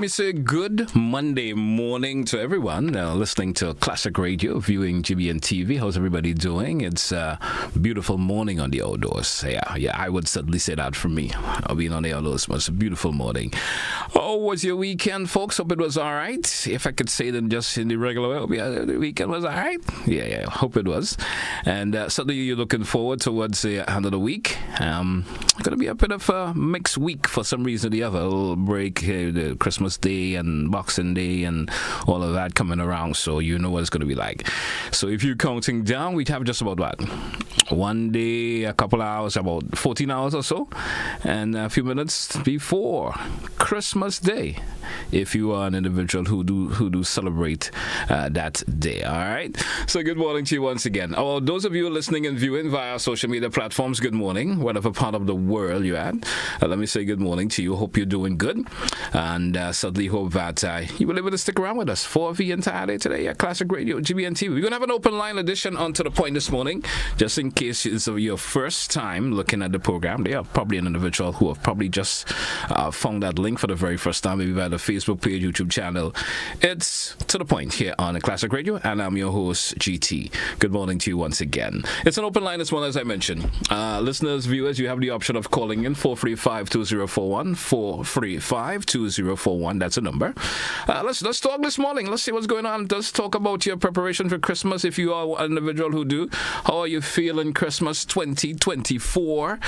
me say good Monday morning to everyone listening to Classic Radio, viewing GBN TV. How's everybody doing? It's a beautiful morning on the outdoors. Yeah, I would certainly say that for me. Being on the outdoors was a beautiful morning. Oh, was your weekend, folks? Hope it was all right. If I could say it just in the regular way, the weekend was all right. Yeah, hope it was. And certainly you're looking forward towards the end of the week. Going to be a bit of a mixed week for some reason or the other. A little break, the Christmas Day and Boxing Day and all of that coming around, so you know what it's going to be like. So if you're counting down, we have just about what? One day, a couple of hours, about 14 hours or so, and a few minutes before Christmas Day, if you are an individual who do celebrate that day. All right. So good morning to you once again. Oh, those of you listening and viewing via social media platforms, good morning, whatever part of the world you're at. Let me say good morning to you. Hope you're doing good, and certainly hope that you will be able to stick around with us for the entire day today at Classic Radio, GBN TV. We're going to have an open line edition on To The Point this morning, just in case it's your first time looking at the program. They are probably an individual who have probably just found that link for the very first time, maybe via the Facebook page, YouTube channel. It's To The Point here on the Classic Radio, and I'm your host, GT. Good morning to you once again. It's an open line this morning, as I mentioned. Listeners, viewers, you have the option of calling in 435-2041, 435-2041. That's a number. Let's talk this morning. Let's see what's going on. Let's talk about your preparation for Christmas. If you are an individual who do, how are you feeling Christmas 2024?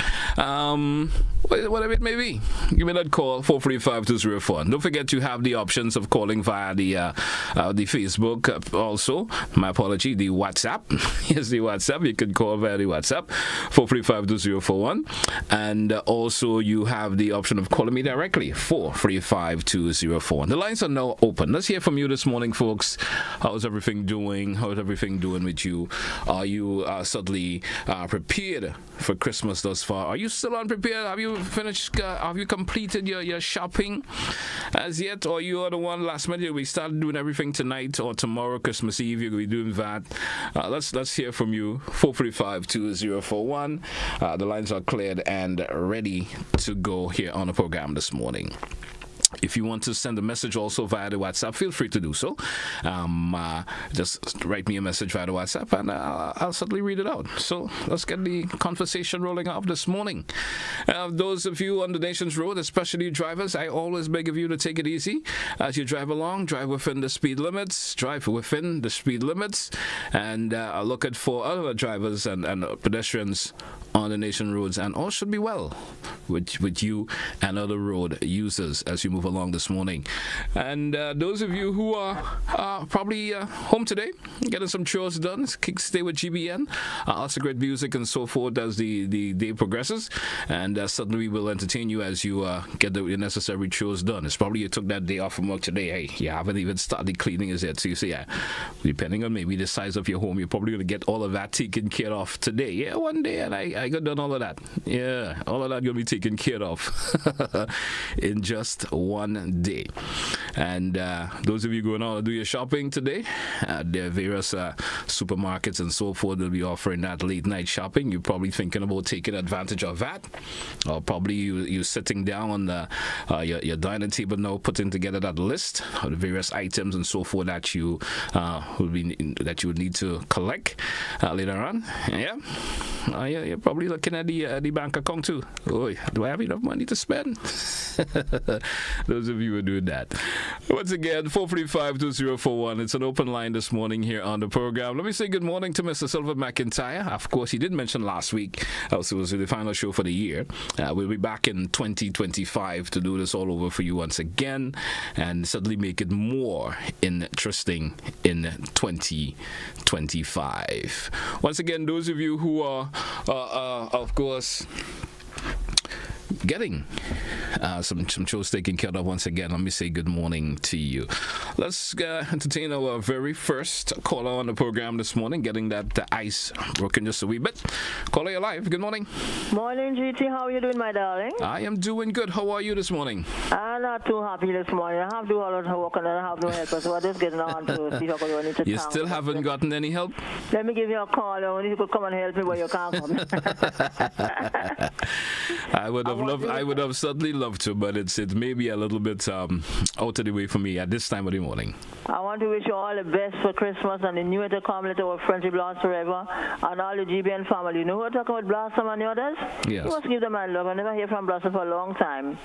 Whatever it may be, give me that call 435-2041. Don't forget you have the options of calling via the Facebook. Also, my apology, the WhatsApp. Yes, the WhatsApp. You can call via the WhatsApp 435-2041, and also you have the option of calling me directly 435-2041. The lines are now open. Let's hear from you this morning, folks. How's everything doing? How's everything doing with you? Are you suddenly prepared for Christmas thus far? Are you still unprepared? Have you finished? Have you completed your shopping as yet? Or you are the one last minute? We started doing everything tonight or tomorrow, Christmas Eve. You're going to be doing that. Let's hear from you. 435-2041. The lines are cleared and ready to go here on the program this morning. If you want to send a message also via the WhatsApp, feel free to do so. Just write me a message via the WhatsApp, and I'll certainly read it out. So let's get the conversation rolling off this morning. Those of you on the nation's road, especially drivers, I always beg of you to take it easy as you drive along. Drive within the speed limits. And look out for other drivers and pedestrians on the nation roads, and all should be well with you and other road users as you move along this morning. And those of you who are probably home today, getting some chores done, stay with GBN. Lots of great music and so forth as the day progresses, and certainly we will entertain you as you get the necessary chores done. It's probably you took that day off from work today. Hey, you haven't even started cleaning as yet, so you see, depending on maybe the size of your home, you're probably going to get all of that taken care of today. Yeah, one day, and I got done all of that. Yeah, all of that going to be taken care of in just one day. And those of you going out to do your shopping today, there are various supermarkets and so forth that will be offering that late night shopping. You're probably thinking about taking advantage of that, or probably you're sitting down on your dining table now, putting together that list of the various items and so forth that you would need to collect later on. Yeah, you're probably looking at the bank account too. Oh, do I have enough money to spend? Those of you who are doing that. Once again, 435-2041. It's an open line this morning here on the program. Let me say good morning to Mr. Silver McIntyre. Of course, he did mention last week, also was the final show for the year. We'll be back in 2025 to do this all over for you once again, and certainly make it more interesting in 2025. Once again, those of you who are, of course, getting some shows taken care of once again, let me say good morning to you. Let's entertain our very first caller on the program this morning, getting that ice broken just a wee bit. Caller, you're live. Good morning. Morning, GT. How are you doing, my darling? I am doing good. How are you this morning? I'm not too happy this morning. I have to do a lot of work and I have no help, so I'm just getting on to see if I can run into town. You still haven't gotten any help? Let me give you a call, and you could come and help me where you can't come. I would have certainly love to, but it may be a little bit out of the way for me at this time of the morning. I want to wish you all the best for Christmas and the new year to come. Let our friendship last forever. And all the GBN family. You know who are talking about Blossom and the others? Yes. You must give them my love. I never hear from Blossom for a long time.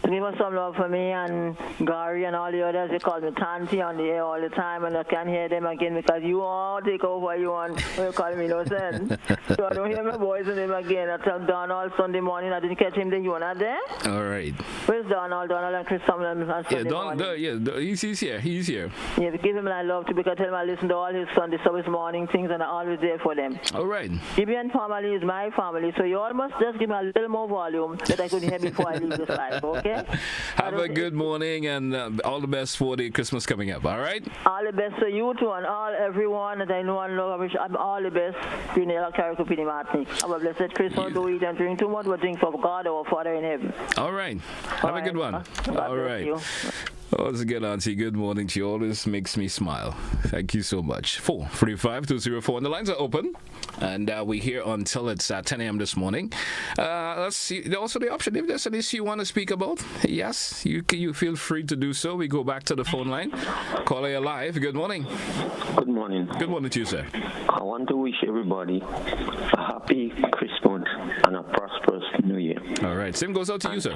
So give us some love for me and Gary and all the others. They call me Tanti on the air all the time, and I can't hear them again because you all take over what you want. You call me no sense. So I don't hear my voice in him again. I tell Donald Sunday morning. I didn't catch him then. You were not there? All right. Where's Donald? Donald and Chris Sumlin on Sunday morning. He's here. He's here. Yeah, give him my love too, because I tell him I listen to all his Sunday service morning things and I'm always there for them. All right. GBN family is my family, so you all must just give me a little more volume that I could hear before I leave this life, okay? Have a good morning and all the best for the Christmas coming up, all right? All the best to you too and everyone that I know and love. I wish I'm all the best. Brunella Caricopini Martinique. Have a blessed Christmas. Don't eat and drink too much, but drink for God our Father in heaven. All right. Have a good one. All right. Once again, Auntie, good morning to you. Always makes me smile. Thank you so much. 435-204. And the lines are open. And we're here until it's 10 a.m. this morning. Let's see. Also, the option, if there's an issue you want to speak about, yes, you feel free to do so. We go back to the phone line. Caller live. Good morning. Good morning. Good morning to you, sir. I want to wish everybody a happy Christmas and a prosperous New Year. All right. Same goes out to you, sir.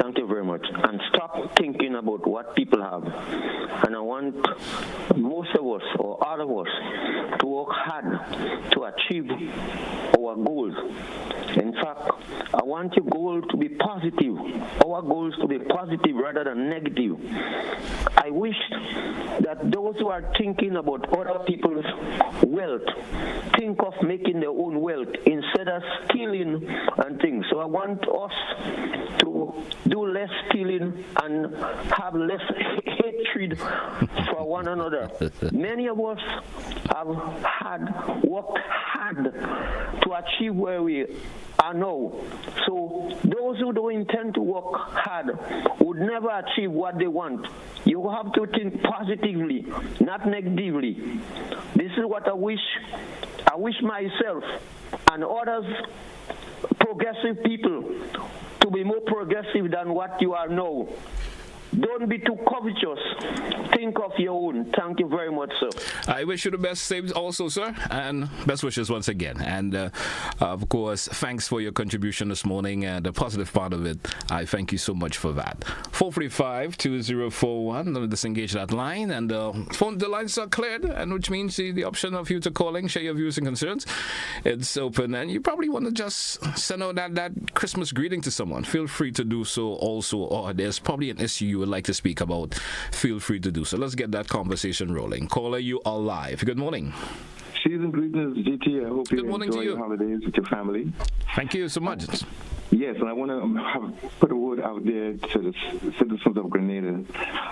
Thank you very much. And stop thinking about what people have. And I want most of us, or all of us, to work hard to achieve our goals. In fact, I want your goal to be positive. Our goals to be positive rather than negative. I wish that those who are thinking about other people's wealth think of making their own wealth instead of stealing and things. So I want us to do less stealing and have less hatred for one another. Many of us have worked hard to achieve where we are now. So those who don't intend to work hard would never achieve what they want. You have to think positively, not negatively. This is what I wish. I wish myself and others, progressive people, to be more progressive than what you are now. Don't be too covetous. Think of your own. Thank you very much, sir. I wish you the best same also, sir, and best wishes once again. And, of course, thanks for your contribution this morning and the positive part of it. I thank you so much for that. 435-2041. Let me disengage that line. And the lines are cleared, and which means the option of you to calling, share your views and concerns, it's open. And you probably want to just send out that Christmas greeting to someone. Feel free to do so also. Or there's probably an issue you would like to speak about, feel free to do so. Let's get that conversation rolling. Caller, you are live. Good morning. Season greetings, GT. I hope you enjoy your holidays with your family. Thank you so much. Yes, and I want to put a word out there to the citizens of Grenada.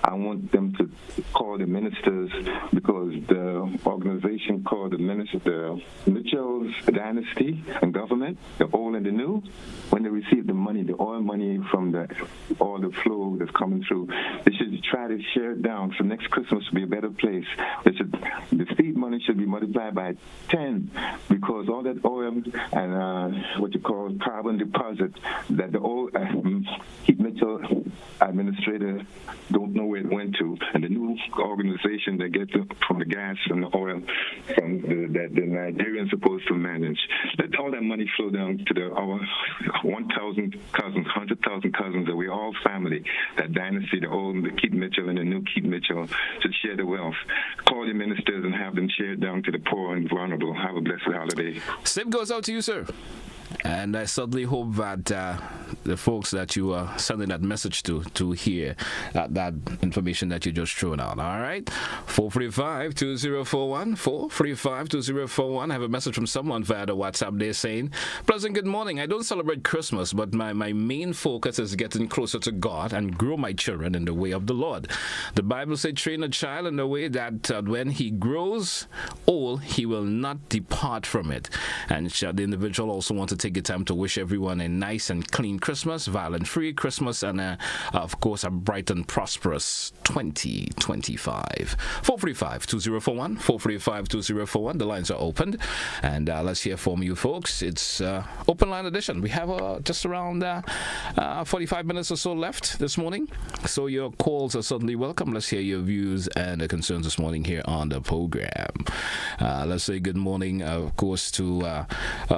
I want them to call the ministers, because the organization called the Mitchell's Dynasty and Government, the old and the new, when they receive the money, the oil money from all the flow that's coming through, they should try to share it down so next Christmas will be a better place. The seed money should be multiplied by 10, because all that oil and what you call carbon deposit that the old Keith Mitchell administrator don't know where it went to, and the new organization that gets it from the gas and the oil from that the Nigerians supposed to manage. Let all that money flow down to our 1,000 cousins, 100,000 cousins, that we're all family. That dynasty, the old Keith Mitchell and the new Keith Mitchell, to share the wealth. Call the ministers and have them share it down to the poor and vulnerable. Have a blessed holiday. Same goes out to you, sir. And I certainly hope that the folks that you are sending that message to hear that information that you just thrown out. All right? 435-2041. 435-2041. I have a message from someone via the WhatsApp there saying, Pleasant good morning. I don't celebrate Christmas, but my main focus is getting closer to God and grow my children in the way of the Lord. The Bible says, train a child in the way that when he grows old, he will not depart from it. And the individual also wants to take the time to wish everyone a nice and clean Christmas Christmas, violent-free Christmas, and of course a bright and prosperous 2025. 445-2041, 445-2041. The lines are opened, and let's hear from you folks. It's open line edition. We have just around 45 minutes or so left this morning, so your calls are certainly welcome. Let's hear your views and concerns this morning here on the program. Let's say good morning, of course, to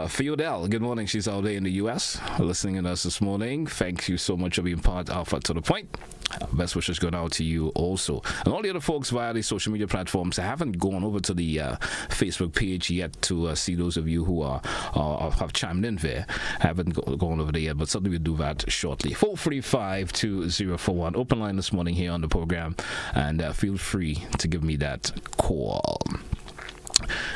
Theodelle. Good morning. She's out there in the U.S. listening to us this morning. Thank you so much for being part of To The Point. Best wishes going out to you also. And all the other folks via the social media platforms. I haven't gone over to the Facebook page yet to see those of you who have chimed in there. I haven't gone over there yet, but certainly we'll do that shortly. 435-2041. Open line this morning here on the program, and feel free to give me that call.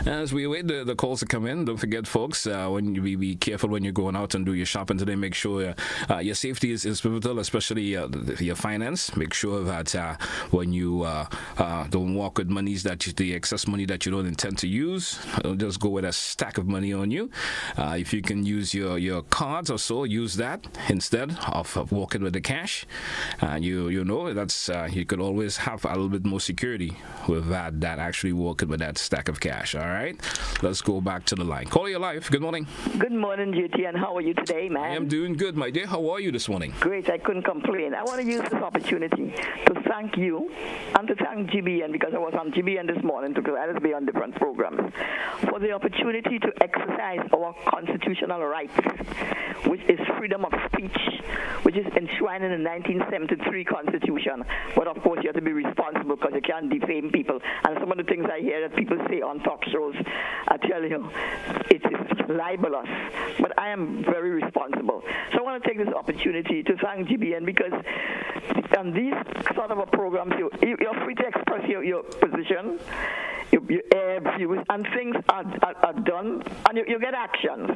As we await the calls to come in, don't forget, folks, when you be careful when you're going out and do your shopping today. Make sure your safety is pivotal, especially your finance. Make sure that when you don't walk with monies the excess money that you don't intend to use, don't just go with a stack of money on you. If you can use your cards or so, use that instead of walking with the cash. You know that's you could always have a little bit more security with that actually walking with that stack of cash. All right, let's go back to the line. Call your life. Good morning. Good morning, JT, and how are you today, man? I am doing good, my dear. How are you this morning? Great. I couldn't complain. I want to use this opportunity to thank you and to thank GBN, because I was on GBN this morning because I was be on different programs, for the opportunity to exercise our constitutional rights, which is freedom of speech, which is enshrined in the 1973 Constitution. But of course, you have to be responsible because you can't defame people. And some of the things I hear that people say on talk shows, I tell you, it is libelous. But I am very responsible. So I want to take this opportunity to thank GBN, because on these sort of a programs, you're free to express your position, your views, and things are done, and you get actions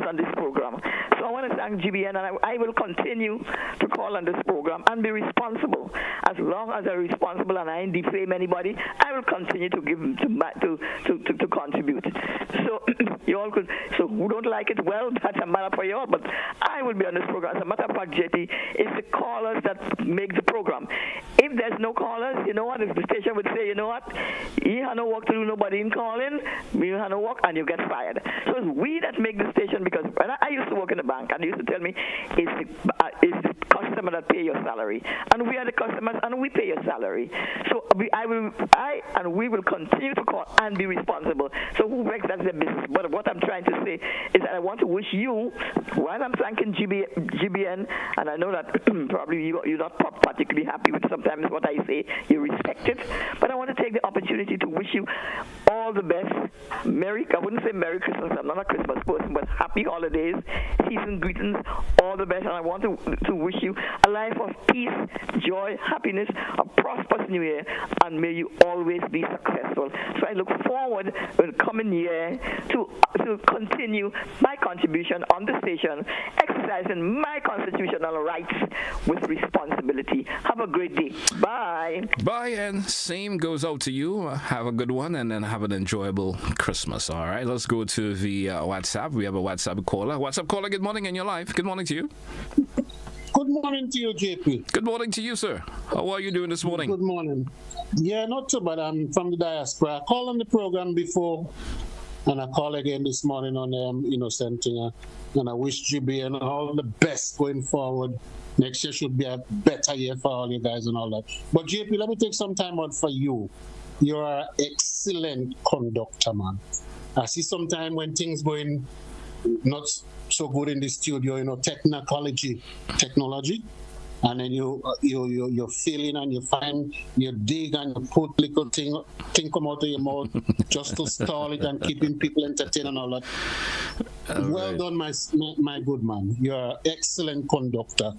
on this program. So I want to thank GBN, and I will continue to call on this program and be responsible. As long as I'm responsible and I ain't defame anybody, I will continue to give to contribute. So you all could. So who don't like it? Well, that's a matter for you all. But I will be on this program. As a matter of fact, JT, it's the callers that make the program. If there's no callers, you know what? If the station would say, you know what, you have no work to do, nobody in calling, you have no work, and you get fired. So it's we that make the station, because when I used to work in the bank, and they used to tell me, it's the customer that pay your salary, and we are the customers, and we pay your salary. So we will continue to call and be responsible. So who breaks, that's their business. But what I'm trying to say is that I want to wish you, while I'm thanking GBN, and I know that probably you're not particularly happy with sometimes what I say, you respect it, but I want to take the opportunity to wish you all the best. I wouldn't say Merry Christmas, I'm not a Christmas person, but happy holidays, season greetings, all the best, and I want to wish you a life of peace, joy, happiness, a prosperous new year, and may you always be successful. So I look forward in the coming year to continue my contribution on the station, exercising my constitutional rights with responsibility. Have a great day. Bye. Bye, and same goes out to you. Have a good one, and then have an enjoyable Christmas. All right, let's go to the WhatsApp. We have a WhatsApp caller. WhatsApp caller, good morning in your life. Good morning to you. Good morning to you, JP. Good morning to you, sir. How are you doing this morning? Good morning. Yeah, not too bad. I'm from the diaspora. I called on the program before, and I call again this morning on Innocent thing. And I wish GBN all the best going forward. Next year should be a better year for all you guys and all that. But JP, let me take some time out for you. You're an excellent conductor, man. I see sometime when things going not so good in the studio, technology, and then you're feeling and you find you dig and you put little thing come out of your mouth just to stall it and keeping people entertained and all that. Well done, my good man. You're an excellent conductor.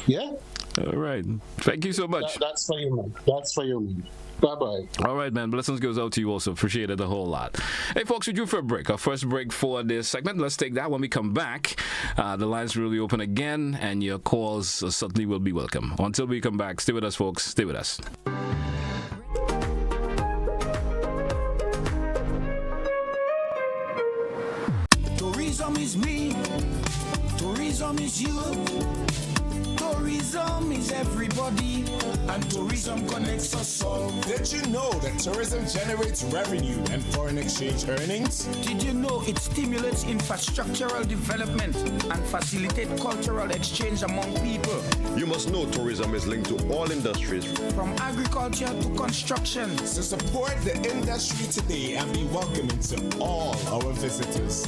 Yeah. All right. Thank you so much. That's for you, man. That's for you, man. Bye-bye. All right, man. Blessings goes out to you also. Appreciate it a whole lot. Hey, folks, we're due for a break. Our first break for this segment. Let's take that. When we come back, the lines will be open again, and your calls certainly will be welcome. Until we come back, stay with us, folks. Stay with us. Tourism is me. Tourism is you. Tourism is everybody, and tourism connects us all. Did you know that tourism generates revenue and foreign exchange earnings? Did you know it stimulates infrastructural development and facilitates cultural exchange among people? You must know tourism is linked to all industries, from agriculture to construction. So support the industry today and be welcoming to all our visitors.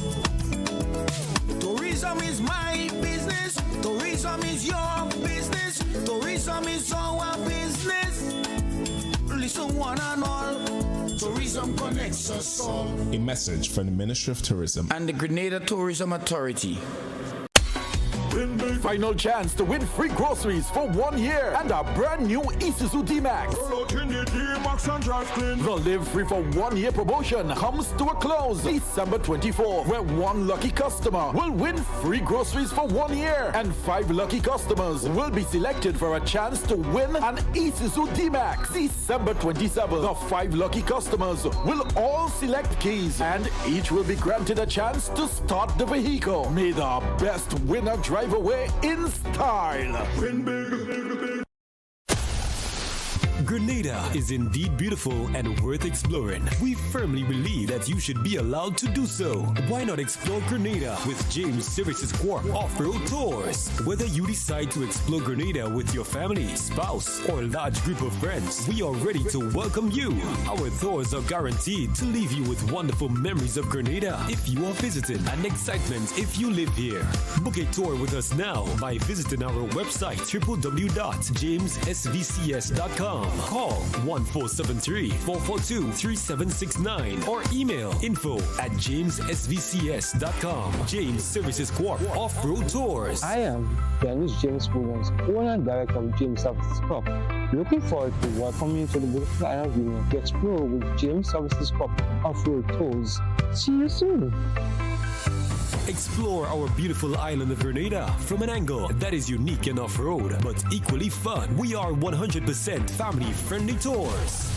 Tourism is my business. Tourism is your business. Tourism is our business. Listen, one and all. Tourism connects us all. A message from the Ministry of Tourism and the Grenada Tourism Authority. Final chance to win free groceries for 1 year and a brand new Isuzu D-Max. The Live Free for 1 year promotion comes to a close December 24, where one lucky customer will win free groceries for 1 year and 5 lucky customers will be selected for a chance to win an Isuzu D-Max. December 27, the 5 lucky customers will all select keys and each will be granted a chance to start the vehicle. May the best winner drive away in style. Win big. Grenada is indeed beautiful and worth exploring. We firmly believe that you should be allowed to do so. Why not explore Grenada with James Services Corp Off-Road Tours? Whether you decide to explore Grenada with your family, spouse, or large group of friends, we are ready to welcome you. Our tours are guaranteed to leave you with wonderful memories of Grenada if you are visiting and excitement if you live here. Book a tour with us now by visiting our website www.jamessvcs.com. Call 1473-442-3769 or email info@jamessvcs.com. James Services Corp Off-Road Tours. I am Dennis James Williams, owner and director of James Services Corp. Looking forward to welcoming you to the beautiful island of Union to explore with James Services Corp Off-Road Tours. See you soon. Explore our beautiful island of Grenada from an angle that is unique and off-road, but equally fun. We are 100% family-friendly tours.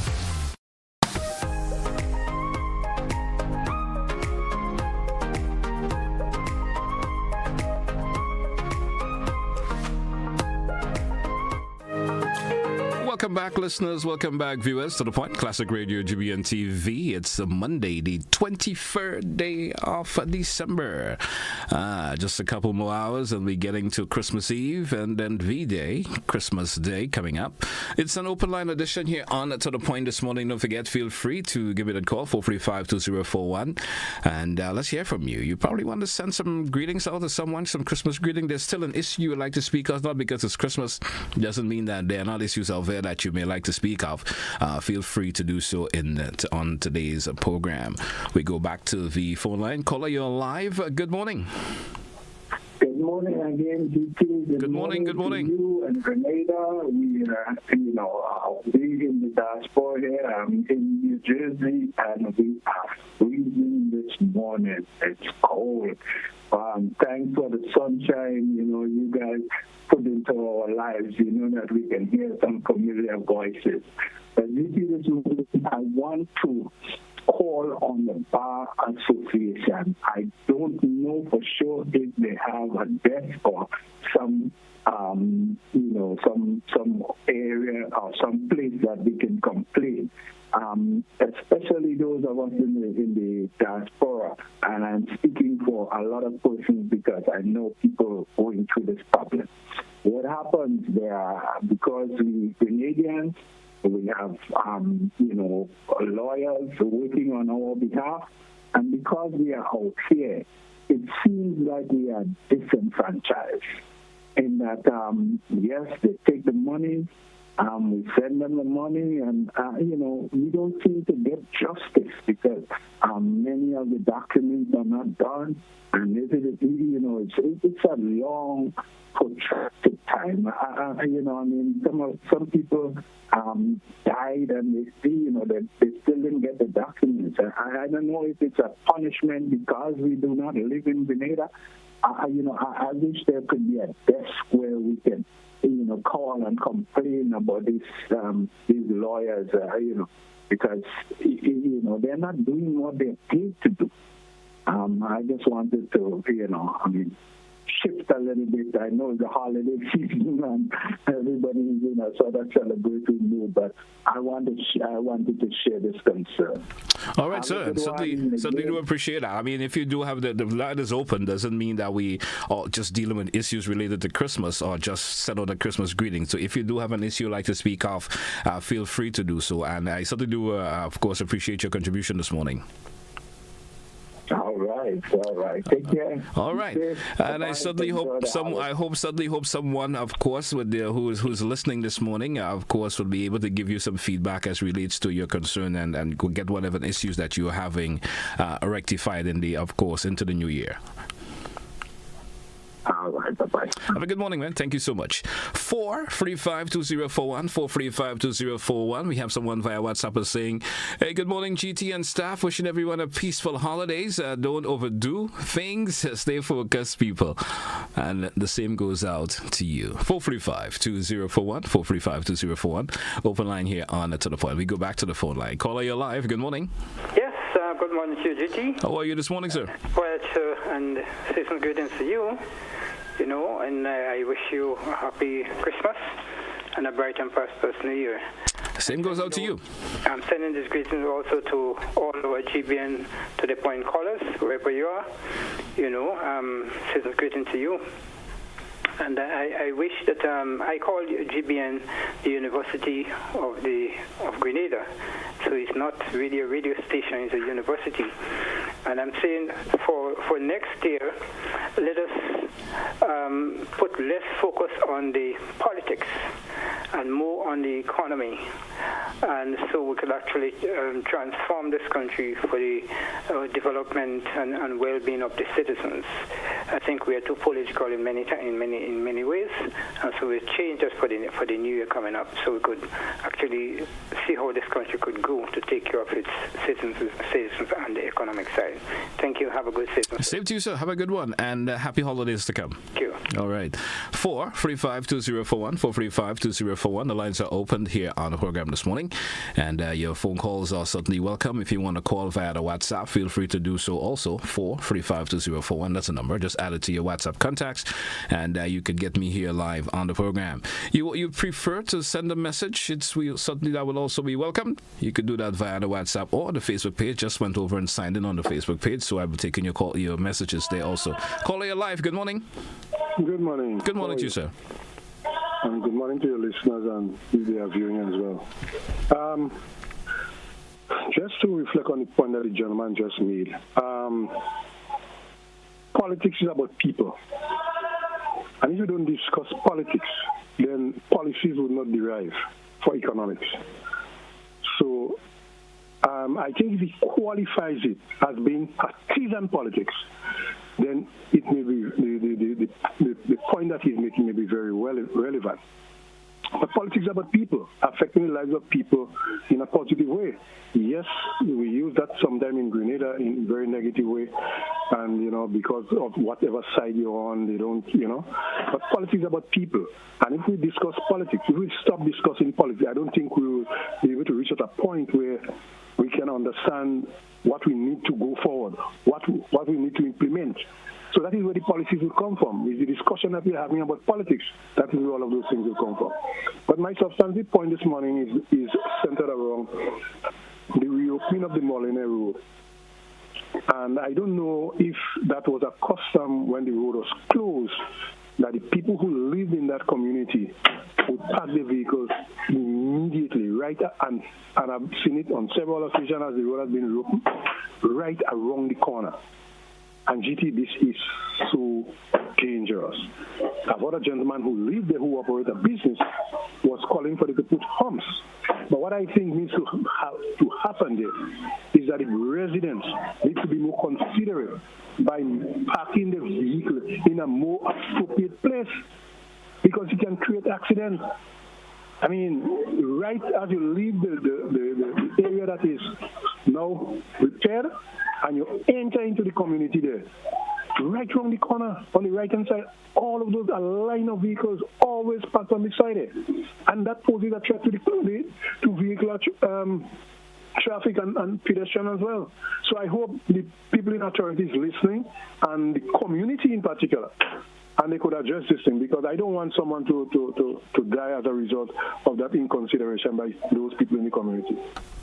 Welcome back, listeners. Welcome back, viewers, to The Point, Classic Radio, GBN TV. It's Monday, the 23rd day of December. Just a couple more hours and we're getting to Christmas Eve and then V-Day, Christmas Day coming up. It's an open line edition here on To The Point this morning. Don't forget, feel free to give it a call, 435-2041. And let's hear from you. You probably want to send some greetings out to someone, some Christmas greeting. There's still an issue you'd like to speak of, not because it's Christmas. Doesn't mean that there are not issues out there that you may like to speak of. Feel free to do so on today's program. We go back to the phone line. Caller, you're live. Good morning. Good morning again, GT. Good morning. Good morning. To you and Grenada. We are, big in the diaspora here. I'm in New Jersey, and we are freezing this morning. It's cold. Thanks for the sunshine, you guys put into our lives, that we can hear some familiar voices. But this morning, I want to call on the Bar Association. I don't know for sure if they have a desk or some area or some place that we can complain. Especially those of us in the diaspora, and I'm speaking for a lot of persons because I know people going through this problem. What happens there, because we Canadians, we have lawyers working on our behalf, and because we are out here, it seems like we are disenfranchised. In that, yes, they take the money. We send them the money, and, we don't seem to get justice because many of the documents are not done. And it's a long, protracted time. Some people died and they still didn't get the documents. I don't know if it's a punishment because we do not live in Grenada. I wish there could be a desk where we can call and complain about these lawyers, because they're not doing what they're paid to do. I just wanted to, shift a little bit. I know the holiday season and everybody's in a sort of celebratory mood, but I wanted to share this concern. All right, sir. Certainly do appreciate that. I mean, if you do have the line is open, doesn't mean that we are just dealing with issues related to Christmas or just send out a Christmas greeting. So if you do have an issue you'd like to speak of, feel free to do so. And I certainly do, of course, appreciate your contribution this morning. All right. Take care. All right, and I certainly hope someone, of course, who's listening this morning, of course, will be able to give you some feedback as relates to your concern and get whatever issues that you're having rectified into the new year. All right, bye-bye. Have a good morning, man. Thank you so much. 435-2041, 435-2041. We have someone via WhatsApp saying, hey, good morning, GT and staff. Wishing everyone a peaceful holidays. Don't overdo things. Stay focused, people. And the same goes out to you. 435-2041, 435-2041. Open line here on the telephone. We go back to the phone line. Caller, you're live. Good morning. Yes, good morning to you, GT. How are you this morning, sir? Well, and season greetings to you. And I wish you a happy Christmas and a bright and prosperous New Year. Same goes out to you. I'm sending this greetings also to all our GBN to the point callers, wherever you are. Season greeting to you. And I wish that I call GBN the University of Grenada. So it's not really a radio station, it's a university. And I'm saying for next year, let us put less focus on the politics and more on the economy. And so we could actually transform this country for the development and well-being of the citizens. I think we are too political in many ways, and so we change us for the new year coming up, so we could actually see how this country could go to take care of its citizens and the economic side. Thank you. Have a good season. Same to you, sir. Have a good one, and happy holidays to come. Thank you. All right. 435-2041, 435-2041. The lines are opened here on the program this morning, and your phone calls are certainly welcome. If you want to call via the WhatsApp, feel free to do so also. 435-2041. That's a number. Just add it to your WhatsApp contacts, and you can get me here live on the program. You prefer to send a message? Certainly that will also be welcome. You could do that via the WhatsApp or the Facebook page. Just went over and signed in on the Facebook page, so I'll be taking your messages there also. Caller, you're live. Good morning. Good morning. Good morning to you, sir. And good morning to your listeners and if they are viewing as well. Just to reflect on the point that the gentleman just made, politics is about people. And if you don't discuss politics, then policies will not derive for economics. So I think if he qualifies it as being partisan politics, then it may be the point that he's making may be very relevant. But politics is about people, affecting the lives of people in a positive way. Yes, we use that sometimes in Grenada in a very negative way, and, because of whatever side you're on, they don't, But politics is about people. And if we discuss politics, if we stop discussing politics, I don't think we will be able to reach at a point where we can understand what we need to go forward, what we need to implement. So that is where the policies will come from. Is the discussion that we're having about politics. That is where all of those things will come from. But my substantive point this morning is centered around the reopening of the Molineux Road. And I don't know if that was a custom when the road was closed, that the people who live in that community would park their vehicles immediately, right? And I've seen it on several occasions as the road has been reopened, right around the corner. And GT, this is so dangerous. I've heard a gentleman who lived there, who operated a business, was calling for them to put humps. But what I think needs to happen there is that the residents need to be more considerate by parking the vehicle in a more appropriate place, because it can create accidents. I mean, right as you leave the area that is now repaired, and you enter into the community there, right around the corner, on the right-hand side, all of those are line of vehicles always parked on the side there. And that poses a threat to vehicular traffic and pedestrian as well. So I hope the people in authorities listening and the community in particular, and they could address this thing, because I don't want someone to die as a result of that inconsideration by those people in the community.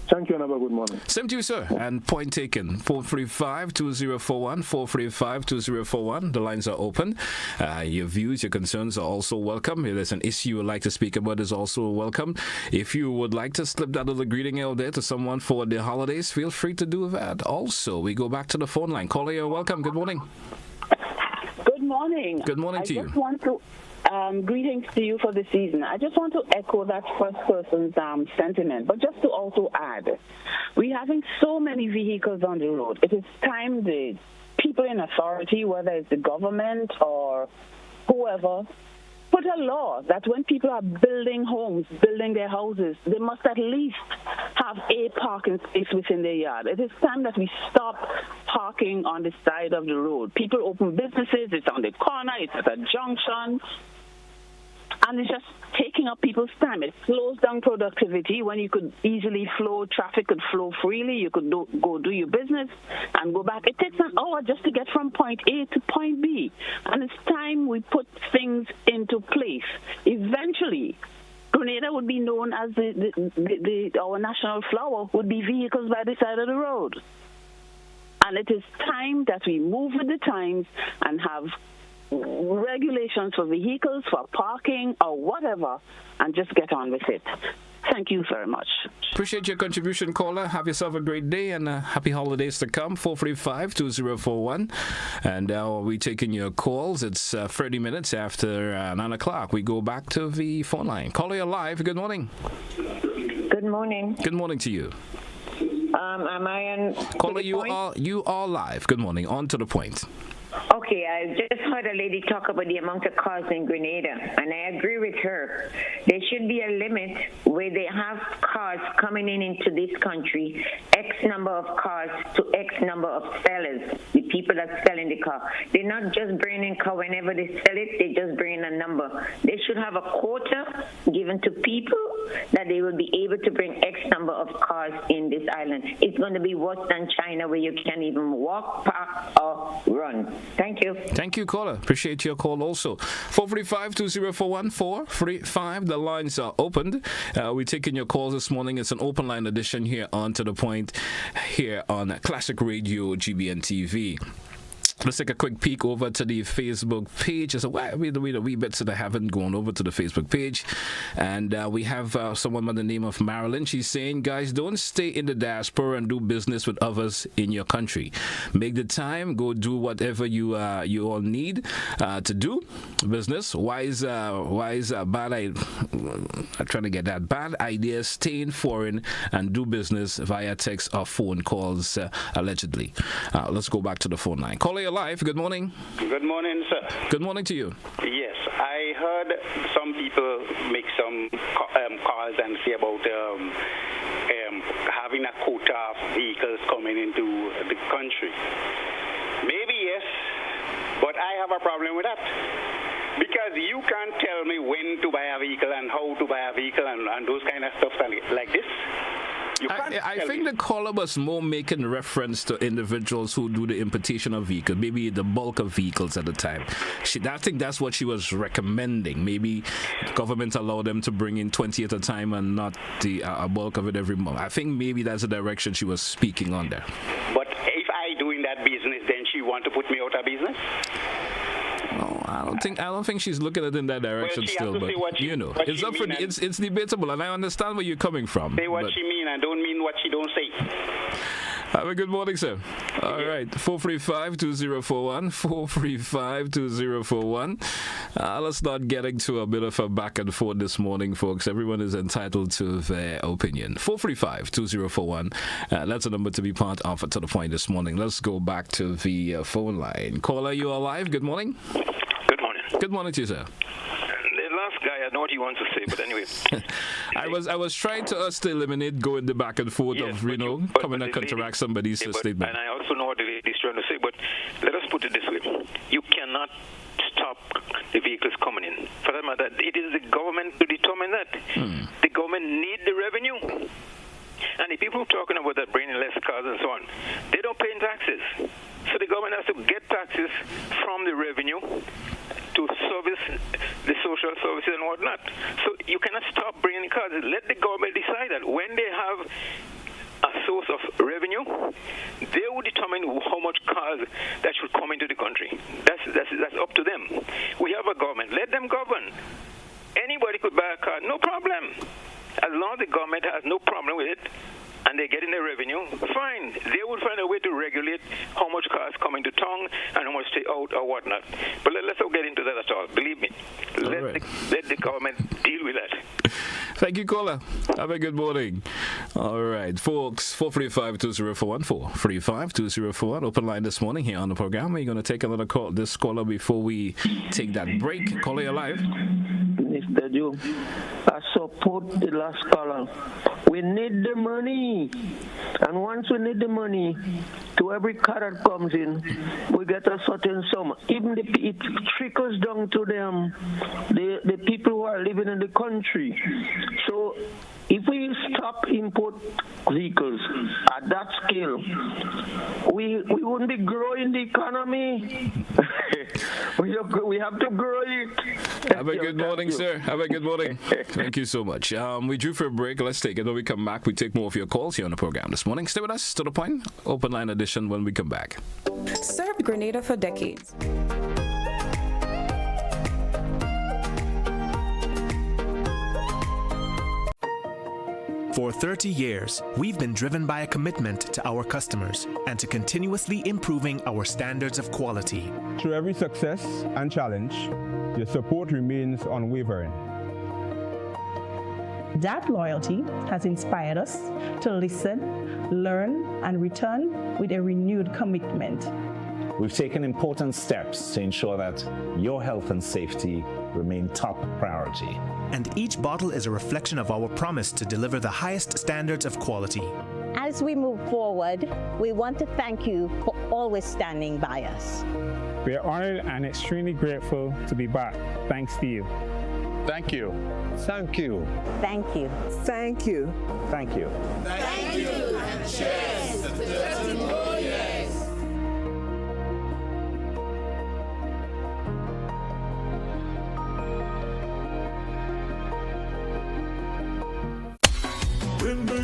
Thank you and have a good morning. Same to you, sir. And point taken. 435-2041, 435-2041. The lines are open. Your views, your concerns are also welcome. If there's an issue you would like to speak about, is also welcome. If you would like to slip that little greeting out there to someone for the holidays, feel free to do that. Also, we go back to the phone line. Caller, you're welcome. Good morning. Good morning. Good morning to you. I just want to greetings to you for the season. I just want to echo that first person's sentiment, but just to also add, we're having so many vehicles on the road. It is time the people in authority, whether it's the government or whoever, put a law that when people are building homes, building their houses, they must at least have a parking space within their yard. It is time that we stop parking on the side of the road. People open businesses, it's on the corner, it's at a junction, and it's just taking up people's time. It slows down productivity when you could easily flow, traffic could flow freely, you could go do your business and go back. It takes an hour just to get from point A to point B. And it's time we put things into place. Eventually, Grenada would be known as our national flower would be vehicles by the side of the road. And it is time that we move with the times and have regulations for vehicles, for parking, or whatever, and just get on with it. Thank you very much. Appreciate your contribution, caller. Have yourself a great day and happy holidays to come. 435-2041. And now we're taking your calls. It's 30 minutes after 9 o'clock. We go back to the phone line. Caller, you're live. Good morning. Good morning. Good morning to you. Am I on? Caller, you are live. Good morning. On to the point. Okay, I just heard a lady talk about the amount of cars in Grenada, and I agree with her. There should be a limit where they have cars coming into this country, X number of cars to X number of sellers, the people that selling the car. They're not just bringing car whenever they sell it, they just bring a number. They should have a quota given to people that they will be able to bring X number of cars in this island. It's going to be worse than China, where you can't even walk, park, or run. Thank you. Thank you, caller. Appreciate your call also. 435-2041, 435. The lines are opened. We're taking your calls this morning. It's an open line edition here on To The Point here on Classic Radio GBN TV. Let's take a quick peek over to the Facebook page. So we a wee bit that I haven't gone over to the Facebook page. And we have someone by the name of Marilyn. She's saying, guys, don't stay in the diaspora and do business with others in your country. Make the time, go do whatever you all need to do business. Why is bad idea staying foreign and do business via text or phone calls allegedly. Let's go back to the phone line. Caller, you're live. Good morning. Good morning, sir. Good morning to you. Yes, I heard some people make some calls and say about having a quota of vehicles coming into the country. Maybe yes, but I have a problem with that. Because you can't tell me when to buy a vehicle and how to buy a vehicle and those kind of stuff like this. I think the caller was more making reference to individuals who do the importation of vehicles, maybe the bulk of vehicles at the time. I think that's what she was recommending. Maybe the government allow them to bring in 20 at a time and not a bulk of it every month. I think maybe that's the direction she was speaking on there. But if I doing that business, then she want to put me out of business? No, I don't think she's looking at it in that direction still. But it's debatable, and I understand where you're coming from. Say what she mean and don't mean what she don't say. Have a good morning, sir. All right, 435-2041, 435-2041. Let's not get into a bit of a back and forth this morning, folks. Everyone is entitled to their opinion. 435-2041. That's a number to be part of To The Point this morning. Let's go back to the phone line. Caller, you are live. Good morning. Good morning. Good morning to you, sir. Guy, I know what he wants to say, but anyway. I was trying to eliminate going the back and forth of coming and counteract somebody's statement. And I also know what the lady is trying to say, but let us put it this way: you cannot stop the vehicles coming in. For that matter, it is the government to determine that. The government need the revenue. And the people talking about that bringing less cars and so on, they don't pay taxes. So the government has to get taxes from the revenue to service the social services and whatnot. So you cannot stop bringing cars. Let the government decide that when they have a source of revenue, they will determine how much cars that should come into the country. That's up to them. We have a government. Let them govern. Anybody could buy a car, no problem. As long as the government has no problem with it and they're getting the revenue, fine. They will find a way to regulate how much cars come into town and how much stay out or whatnot. But let's not get into that at all. Believe me. Let the government deal with that. Thank you, caller. Have a good morning. All right, folks, 435-2041, 435-2041. Open line this morning here on the program. We're going to take another call, this caller, before we take that break. Caller, you're live. Mr. Joe, I support the last caller. We need the money. And once we need the money, to every car that comes in, we get a certain sum. Even if it trickles down to them, the people who are living in the country. So if we stop import vehicles at that scale, we wouldn't be growing the economy. we have to grow it. Have a good morning, sir. Have a good morning. Thank you so much. We drew for a break. Let's take it. When we come back, we take more of your calls here on the program this morning. Stay with us. To the point. Open line edition when we come back. Served Grenada for decades. For 30 years, we've been driven by a commitment to our customers and to continuously improving our standards of quality. Through every success and challenge, your support remains unwavering. That loyalty has inspired us to listen, learn, and return with a renewed commitment. We've taken important steps to ensure that your health and safety remain top priority. And each bottle is a reflection of our promise to deliver the highest standards of quality. As we move forward, we want to thank you for always standing by us. We are honored and extremely grateful to be back. Thanks to you. Thank you. Thank you. Thank you. Thank you. Thank you. Thank you. And cheers to 30 more years.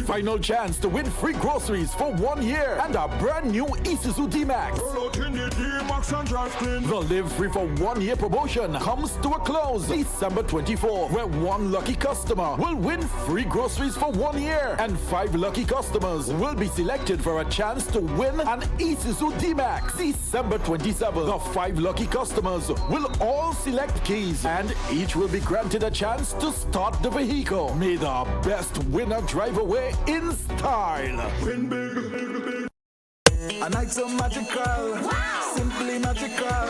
Final chance to win free groceries for 1 year and a brand new Isuzu D-Max. The Live Free for 1 year promotion comes to a close December 24, where one lucky customer will win free groceries for 1 year and 5 lucky customers will be selected for a chance to win an Isuzu D-Max. December 27, the 5 lucky customers will all select keys and each will be granted a chance to start the vehicle. May the best winner drive away in style. Win big. A night so magical, wow. Simply magical,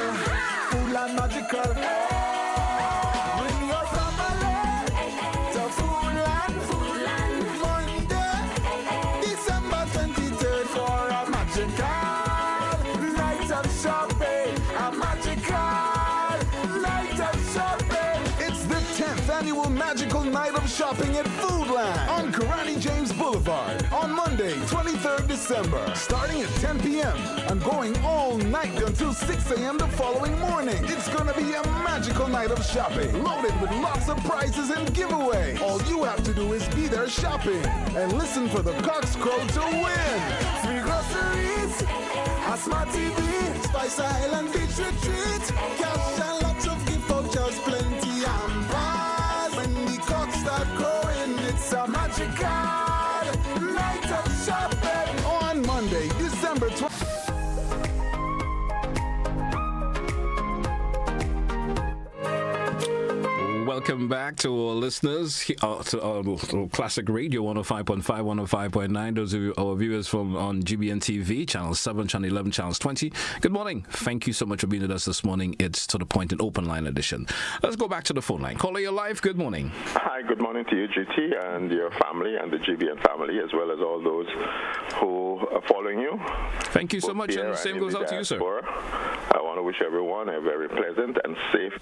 full and magical. Bring your family to Foodland, Monday, December 23rd for a magical night of shopping. A magical night of shopping. It's the 10th annual magical night of shopping at Foodland on Karate James Boulevard on Monday, 23rd December, starting at 10 p.m. and going all night until 6 a.m. the following morning. It's gonna be a magical night of shopping, loaded with lots of prizes and giveaways. All you have to do is be there shopping and listen for the cocks crow to win. Free groceries, a smart TV, Spice Island Beach Retreat, cash and lots of gift vouchers, plenty and bars. When the cocks start crowing, it's a magical night of shopping on Monday, December 20th. Welcome back to our listeners to our Classic Radio 105.5, 105.9. Those of you, our viewers from on GBN TV, Channel 7, Channel 11, Channels 20. Good morning. Thank you so much for being with us this morning. It's To The Point in Open Line Edition. Let's go back to the phone line. Caller, you're live. Good morning. Hi, good morning to you, GT, and your family and the GBN family, as well as all those who are following you. Thank you so much, and the same goes out to you, sir. I want to wish everyone a very pleasant and safe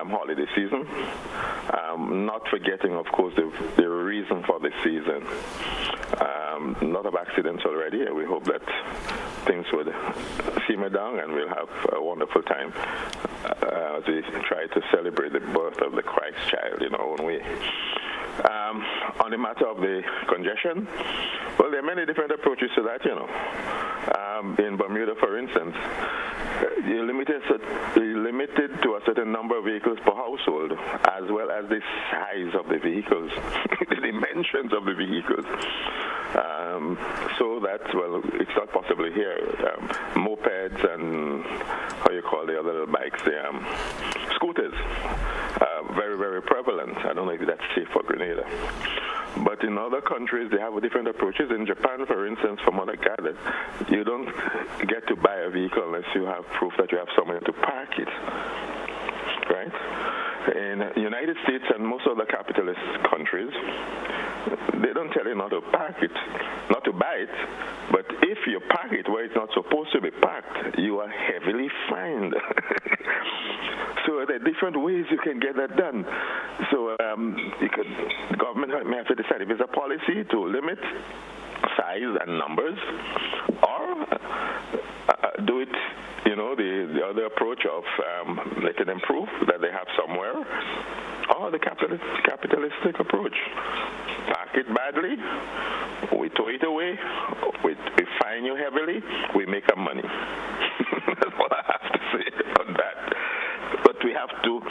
holiday season. Not forgetting, of course, the reason for the season. A lot of accidents already, and we hope that things would simmer down and we'll have a wonderful time as we try to celebrate the birth of the Christ child in our own way. On the matter of the congestion, well, there are many different approaches to that, in Bermuda, for instance, you're limited to a certain number of vehicles per household, as well as the size of the vehicles, the dimensions of the vehicles. So that, well, it's not possible here. Mopeds and how you call the other little bikes, the scooters, very, very prevalent. I don't know if that's safe for Grenada. But in other countries, they have different approaches. In Japan, for instance, from what I gathered, you don't get to buy a vehicle unless you have proof that you have somewhere to park it, right? In the United States and most other capitalist countries, they don't tell you not to park it, not to buy it, but if you park it where it's not supposed to be parked, you are heavily fined. So there are different ways you can get that done. So the government may have to decide if it's a policy to limit size and numbers, or do it, the other approach of making them prove that they have somewhere, or the capitalistic approach. Park it badly, we tow it away, we fine you heavily, we make our money. That's what I have to say on that. But we have to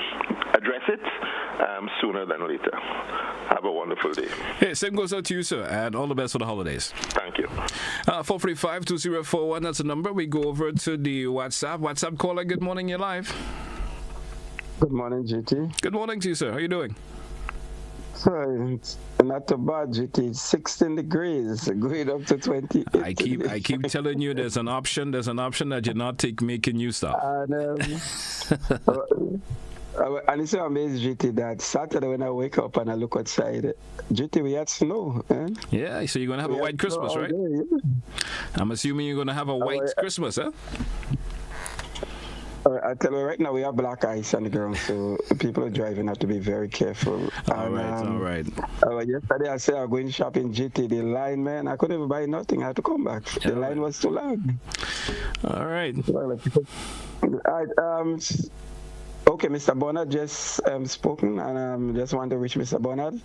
address it sooner than later. Have a wonderful day. Hey, same goes out to you, sir, and all the best for the holidays. Thank you. 435-2041, that's the number. We go over to the WhatsApp caller. Good morning, you're live. Good morning, GT. Good morning to you, sir. How are you doing? So it's not too bad, GT. It's 16 degrees, going up to 28. I keep telling you there's an option that you're not making you stop. And it's so amazing, GT, that Saturday when I wake up and I look outside, GT, we had snow. Yeah, so you're going to have a white Christmas, right? Day, yeah. I'm assuming you're going to have a white Christmas, huh? I tell you right now, we have black ice on the ground, so people are driving have to be very careful. All right. Yesterday I said I was going shopping GT. The line, man, I couldn't even buy nothing. I had to come back. The line was too long. All right. Okay, Mr. Bernard just spoken, and just want to wish Mr. Bernard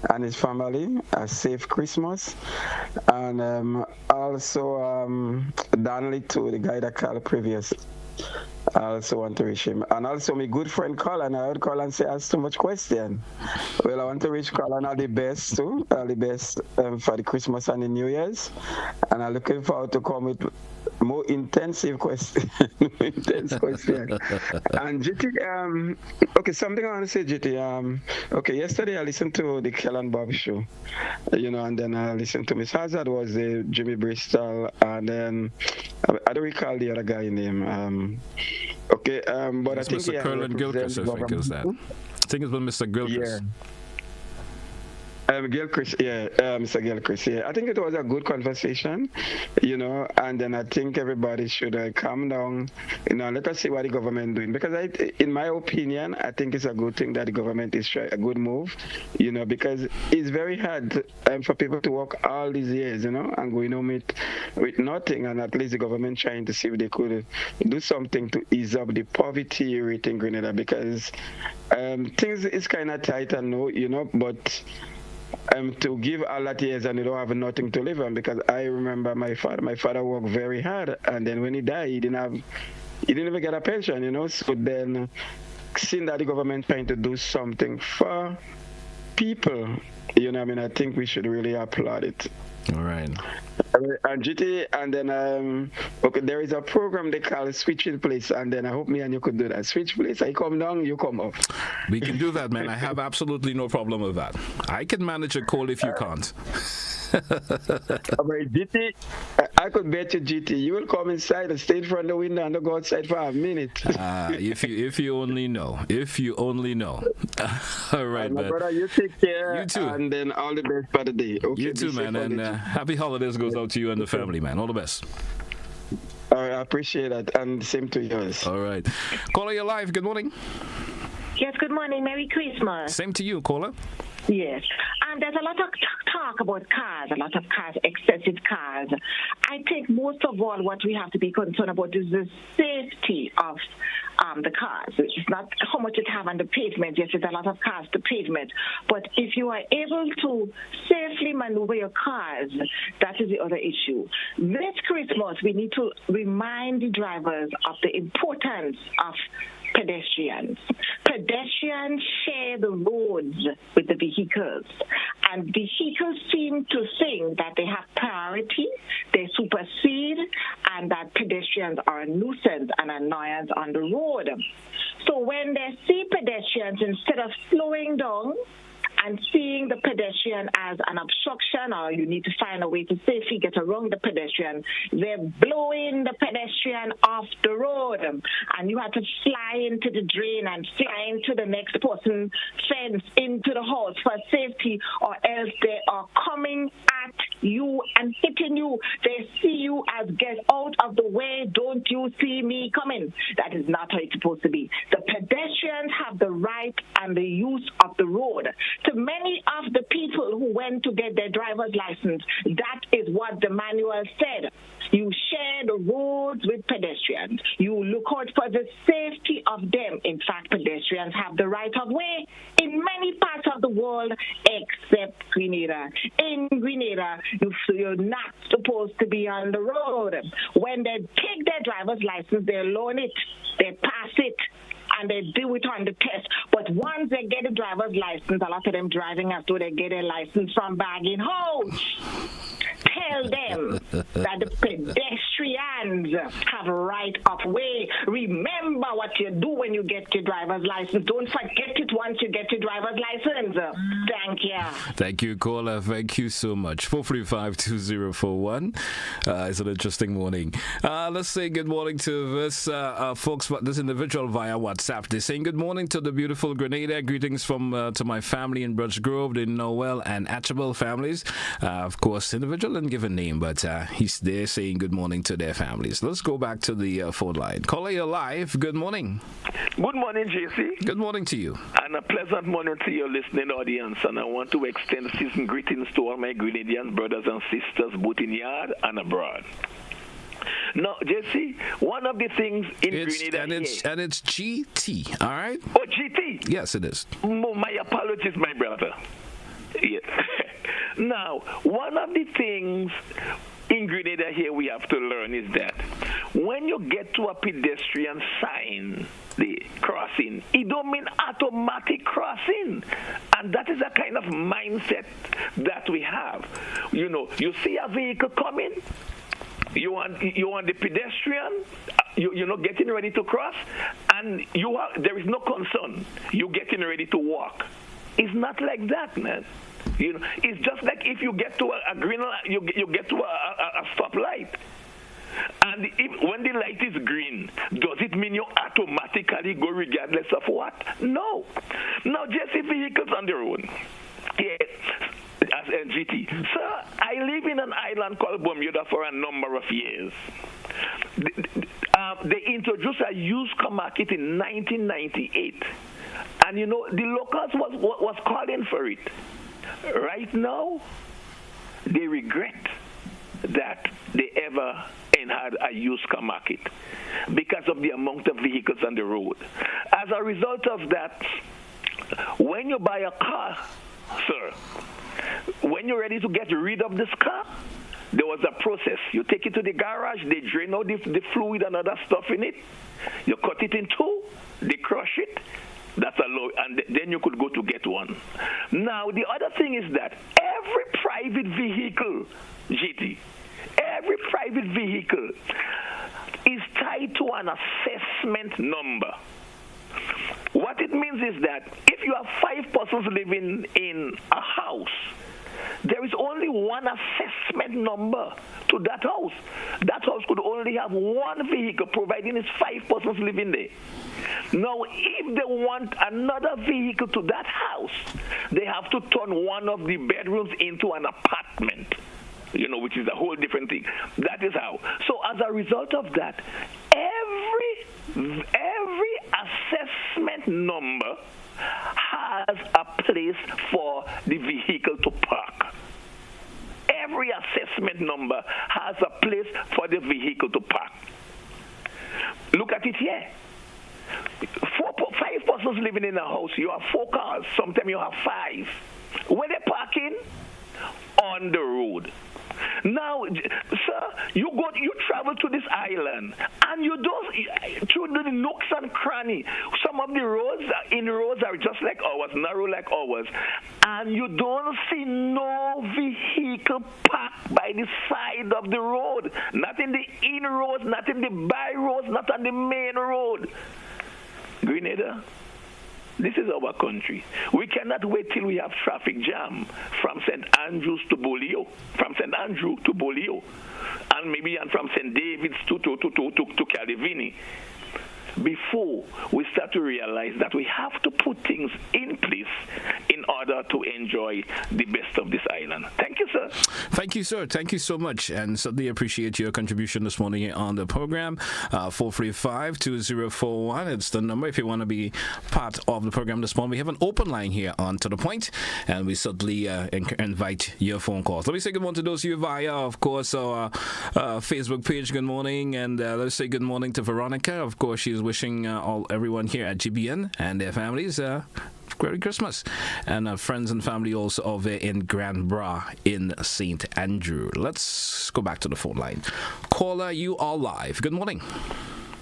and his family a safe Christmas, and also Donnelly too, the guy that called previous. I also want to wish him, and also my good friend Colin. I heard Colin say ask too much question. Well, I want to wish Colin all the best too, all the best for the Christmas and the New Year's, and I'm looking forward to come with more intensive question. And GT, okay, something I want to say, GT. Okay, yesterday I listened to the Kellen Bob show, and then I listened to Miss Hazard was Jimmy Bristol, and then I don't recall the other guy name. Okay, but it's I think Mr. Curlin Gilchrist, I think is that. I think it's been Mr. Gilchrist. Yeah. Mr. Gilchrist, yeah. I think it was a good conversation, and then I think everybody should calm down, let us see what the government doing. Because in my opinion, I think it's a good thing that the government is trying, a good move, because it's very hard for people to work all these years, and going home with nothing, and at least the government trying to see if they could do something to ease up the poverty rate in Grenada, because things is kind of tight, I know, but to give all that years and you don't have nothing to live on, because I remember my father worked very hard, and then when he died, he didn't even get a pension, so then seeing that the government trying to do something for people, I think we should really applaud it. All right. And GT, and then okay, there is a program they call Switching Place, and then I hope me and you could do that. Switch place, I come down, you come up. We can do that, man. I have absolutely no problem with that. I can manage a call if you can't. GT, I could bet you, GT, you will come inside and stay in front of the window and go outside for a minute. If you only know. All right, my man. brother, you take care. You too. And then all the best for the day. Okay, you too, man. And happy holidays goes out to you and the family, man. All the best. All right, I appreciate that. And same to yours. All right. Caller, you're live. Good morning. Yes, good morning. Merry Christmas. Same to you, caller. Yes. There's a lot of talk about cars, a lot of cars, excessive cars, I think most of all what we have to be concerned about is the safety of the cars. It's not how much it have on the pavement. Yes, there's a lot of cars to pavement. But if you are able to safely maneuver your cars, that is the other issue. This Christmas, we need to remind the drivers of the importance of pedestrians. Pedestrians share the roads with the vehicles, and vehicles seem to think that they have priority, they supersede, and that pedestrians are a nuisance and annoyance on the road. So when they see pedestrians, instead of slowing down and seeing the pedestrian as an obstruction, or you need to find a way to safely get around the pedestrian, they're blowing the pedestrian off the road, and you have to fly into the drain and fly into the next person's fence, into the house for safety, or else they are coming at you and hitting you. They see you as get out of the way, don't you see me coming? That is not how it's supposed to be. The pedestrians have the right and the use of the road. To many of the people who went to get their driver's license, that is what the manual said. You share the roads with pedestrians. You look out for the safety of them. In fact, pedestrians have the right of way in many parts of the world except Grenada. In Grenada, you're not supposed to be on the road. When they take their driver's license, they loan it, they pass it, and they do it on the test. But once they get a driver's license, a lot of them driving as though they get a license from bagging house. Tell them that the pedestrians have right of way. Remember what you do when you get your driver's license. Don't forget it once you get your driver's license. Thank you. Thank you, caller. Thank you so much. 435-2041. It's an interesting morning. Let's say good morning to this folks, this individual via WhatsApp. They're saying good morning to the beautiful Grenada. Greetings from to my family in Brush Grove, the Noel and Archibald families. Of course, individual didn't give a name, but he's there saying good morning to their families. Let's go back to the phone line. Caller, you're live. Good morning. Good morning, JC. Good morning to you. And a pleasant morning to your listening audience. And I want to extend season greetings to all my Grenadian brothers and sisters, both in yard and abroad. Now, Jesse, one of the things in Grenada and it's GT, all right? Oh, GT? Yes, it is. My apologies, my brother. Yeah. Now, one of the things in Grenada here we have to learn is that when you get to a pedestrian sign, the crossing, it don't mean automatic crossing. And that is a kind of mindset that we have. You know, you see a vehicle coming, you want the pedestrian, you're not getting ready to cross, and there is no concern. You're getting ready to walk. It's not like that, man. You know, it's just like if you get to a green light, you get to a stoplight. And when the light is green, does it mean you automatically go regardless of what? No. Now, just vehicles on the road. Yes. As NGT. Sir, I live in an island called Bermuda for a number of years. They introduced a used car market in 1998. And, you know, the locals was calling for it. Right now, they regret that they ever had a used car market because of the amount of vehicles on the road. As a result of that, when you buy a car, sir, when you're ready to get rid of this car, there was a process. You take it to the garage, they drain out the fluid and other stuff in it. You cut it in two, they crush it. That's a low, and then you could go to get one. Now, the other thing is that every private vehicle, GT, every private vehicle is tied to an assessment number. What it means is that if you have 5 persons living in a house, there is only one assessment number to that house. That house could only have one vehicle, providing it's 5 persons living there. Now, if they want another vehicle to that house, they have to turn one of the bedrooms into an apartment, you know, which is a whole different thing. That is how. So as a result of that, every assessment number has a place for the vehicle to park. every assessment number has a place for the vehicle to park. Look at it here. 5 persons living in a house. You have 4 cars. Sometimes you have 5. Where they parking? On the road. Now, sir, you travel to this island, and you don't through the nooks and cranny. Some of the roads are just like ours, narrow like ours, and you don't see no vehicle parked by the side of the road. Not in the in roads, not in the by roads, not on the main road. Grenada, this is our country. We cannot wait till we have traffic jam from St. Andrews to Bolio, from St. Andrew to Bolio, and maybe from St. David's to Calivini, before we start to realize that we have to put things in place in order to enjoy the best of this island. Thank you, sir. Thank you, sir. Thank you so much, and certainly appreciate your contribution this morning on the program. 435-2041. It's the number if you want to be part of the program this morning. We have an open line here on To The Point, and we certainly invite your phone calls. Let me say good morning to those of you via, of course, our Facebook page. Good morning, and let's say good morning to Veronica. Of course, she's wishing everyone here at GBN and their families Merry Christmas, and friends and family also over in Grand Bras in St. Andrew. Let's go back to the phone line. Caller, you are live. Good morning.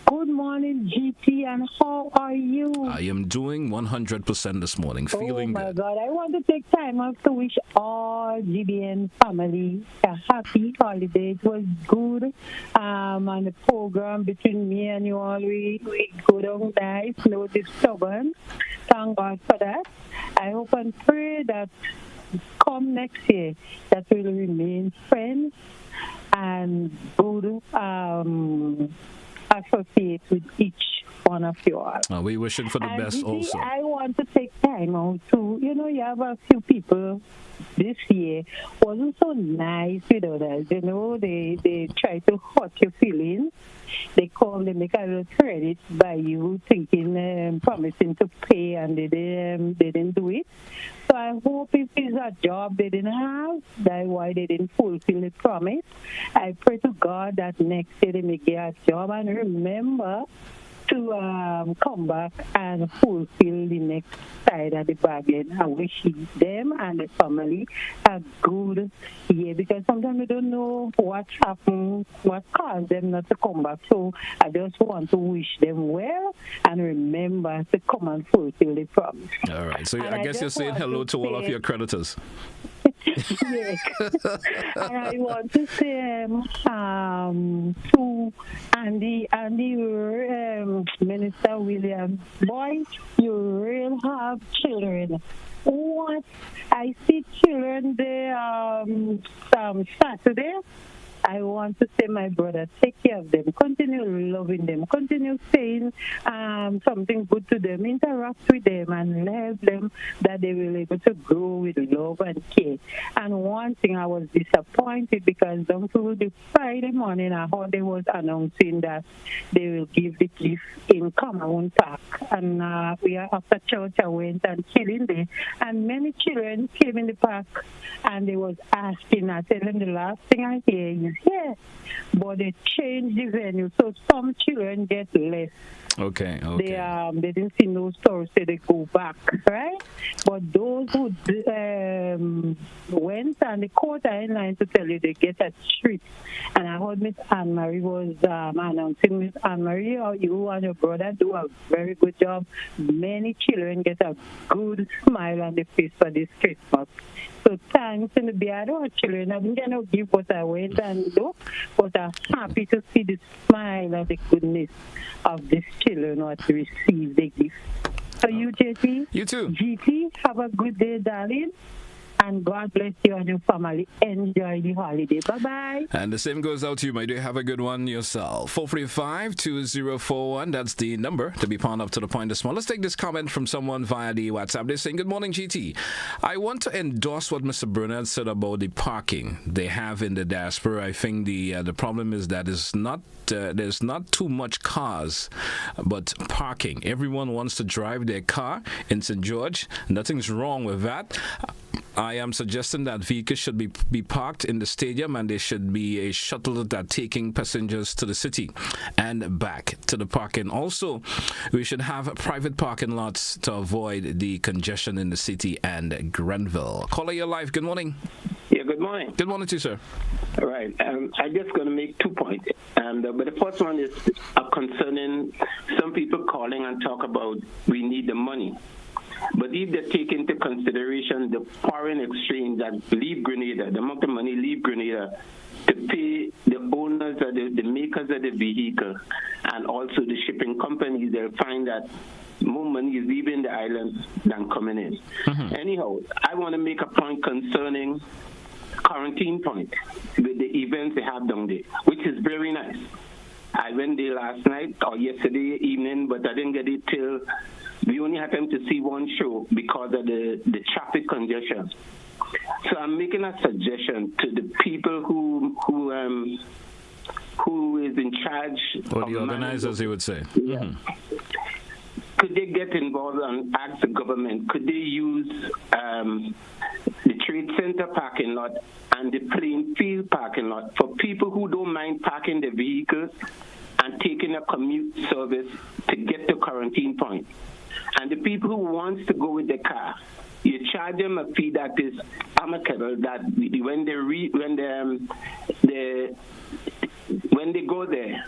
Good morning, GT, and how are you? I am doing 100% this morning, feeling good. Oh my God, I want to take time out to wish all GBN family a happy holiday. It was good on the program between me and you all. We go down nice, no disturbance. Thank God for that. I hope and pray that come next year that we'll remain friends and good associate with each one of you all. We wish it for the best also. I want to take time out to, you have a few people this year wasn't so nice with others. They try to hurt your feelings. They make a little credit by you thinking, promising to pay, and they didn't do it. So I hope if it's a job they didn't have, that's why they didn't fulfill the promise. I pray to God that next year they may get a job, and remember to come back and fulfill the next side of the bargain. I wish them and the family a good year, because sometimes we don't know what happened, what caused them not to come back. So I just want to wish them well and remember to come and fulfill the promise. All right. So I guess you're saying hello to all of your creditors. Yes. And I want to say to Andy, Minister William, boy, you really have children. What? I see children there Saturday. I want to say, my brother, take care of them. Continue loving them. Continue saying something good to them. Interact with them and help them that they will be able to grow with love and care. And one thing, I was disappointed because down through the Friday morning, I heard they was announcing that they will give the gift in Cameroon Park. And we are after church, I went and chilling there. And many children came in the park and they was asking, I tell them the last thing I hear is, yeah, but they changed the venue, so some children get less. Okay. They didn't see no stores, so they go back, right? But those who went and the court are in line to tell you they get a treat. And I heard Miss Anne-Marie was announcing, Miss Anne-Marie, you and your brother do a very good job. Many children get a good smile on their face for this Christmas. So thanks in the beard of children. I didn't get no gift what I went and do, but I'm happy to see the smile and the goodness of these children who to receive the gift. So you, JT? You too. GT, have a good day, darling. And God bless you and your family. Enjoy the holiday. Bye-bye. And the same goes out to you, my dear. Have a good one yourself. 435-2041. That's the number to be part of To The Point this morning. Let's take this comment from someone via the WhatsApp. They're saying, good morning, GT. I want to endorse what Mr. Bernard said about the parking they have in the diaspora. I think the problem is that there's not too much cars, but parking. Everyone wants to drive their car in St. George. Nothing's wrong with that. I am suggesting that vehicles should be parked in the stadium, and there should be a shuttle that taking passengers to the city and back to the parking. Also, we should have private parking lots to avoid the congestion in the city and Grenville. Caller, your life. Good morning. Yeah, good morning. Good morning to you, sir. All right. I'm just going to make 2 points. But the first one is concerning some people calling and talk about we need the money. But if they take into consideration the foreign exchange that leave Grenada, the amount of money leave Grenada to pay the owners or the makers of the vehicle and also the shipping companies, they'll find that more money is leaving the island than coming in. Mm-hmm. Anyhow, I want to make a point concerning quarantine point with the events they have down there, which is very nice. I went there last night or yesterday evening, but I didn't get it till we only had time to see one show because of the traffic congestion. So I'm making a suggestion to the people who is in charge. Or the organizers, you would say. Yeah. Mm-hmm. Could they get involved and ask the government, could they use the Trade Center parking lot and the Plain Field parking lot for people who don't mind parking their vehicles and taking a commute service to get to quarantine point? And the people who wants to go with the car, you charge them a fee that is amicable, that when they go there,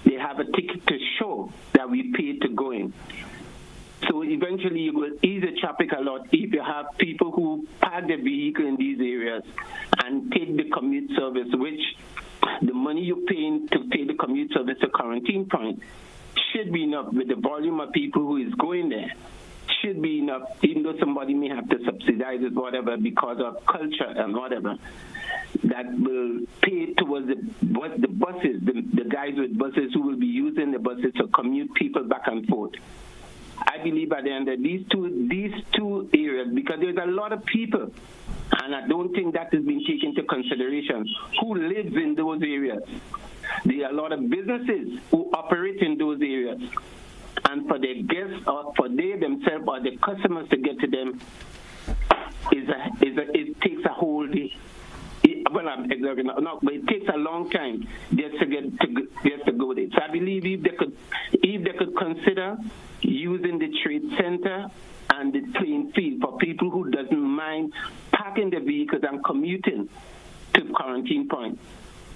they have a ticket to show that we paid to go in. So eventually you will ease the traffic a lot if you have people who park their vehicle in these areas and take the commute service, which the money you're paying to pay the commute service to quarantine point should be enough with the volume of people who is going there. Should be enough, even though somebody may have to subsidize it, whatever, because of culture and whatever, that will pay towards the buses, the guys with buses who will be using the buses to commute people back and forth. I believe at the end of these two areas, because there's a lot of people, and I don't think that is being taken into consideration, who lives in those areas. There are a lot of businesses who operate in those areas. And for their guests or for they themselves or the customers to get to them, it takes a whole day. Well, I'm exaggerating, no, but it takes a long time just to go there. So I believe if they could consider using the Trade Center and the Plain Field for people who doesn't mind parking their vehicles and commuting to quarantine point.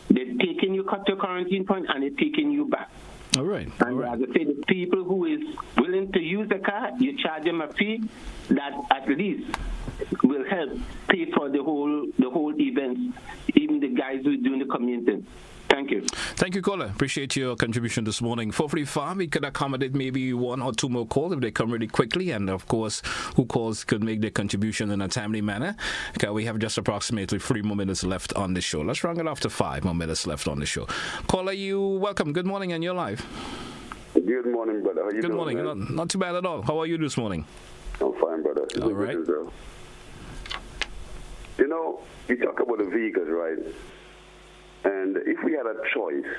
They're taking you to quarantine point and they're taking you back. All right. And as I say, the people who is willing to use the car, you charge them a fee that at least will help pay for the whole event, even the guys who are doing the commuting. Thank you. Thank you, caller. Appreciate your contribution this morning. 445, we could accommodate maybe one or two more calls if they come really quickly. And, of course, who calls could make their contribution in a timely manner. Okay, we have just approximately 3 more minutes left on the show. Let's round it off to 5 more minutes left on the show. Caller, you welcome. Good morning, and you're live. Good morning, brother. How you Good doing, morning. Not too bad at all. How are you this morning? I'm fine, brother. All right. You know, you talk about the vehicles, right? And if we had a choice,